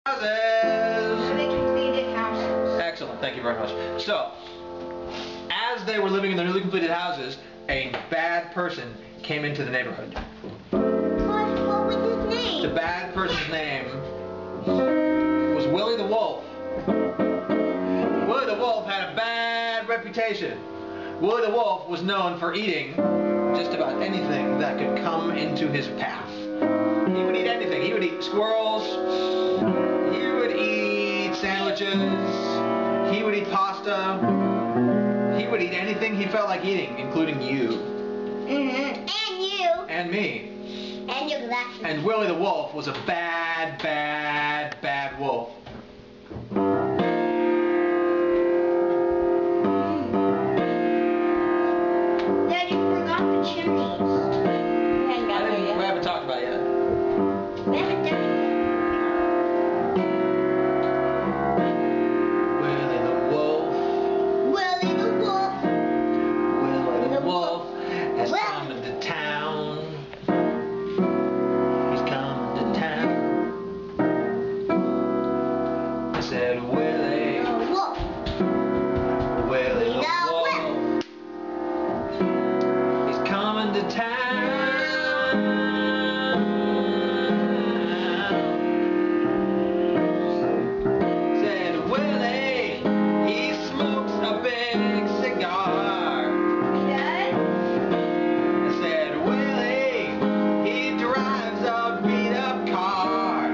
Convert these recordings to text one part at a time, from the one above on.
houses. Excellent, thank you very much. So, as they were living in their newly completed houses, a bad person came into the neighborhood. What was his name? The bad person's name was Willie the Wolf. Willie the Wolf had a bad reputation. Willie the Wolf was known for eating just about anything that could come into his path. He would eat anything. He would eat squirrels. He would eat sandwiches. He would eat pasta. He would eat anything he felt like eating, including you. And you. And me. And your glasses. And Willie the Wolf was a bad, bad, bad wolf. Dad, you forgot the chimneys. We haven't talked about it yet. We haven't done it yet. Willie the Wolf. Willie the Wolf. Willie the Wolf has come into town. He's coming to town. I said, Willie. The wolf. Willie the The Wolf. He's coming to town. Said, Willie, he smokes a big cigar. Dad? I said, Willie, he drives a beat-up car.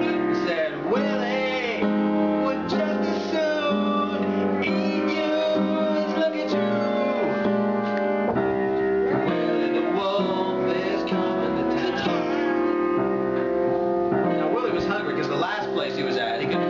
I said, Willie would just as soon eat you as look at you. Willie the Wolf is coming to town. Now, Willie was hungry because the last place he was at, he could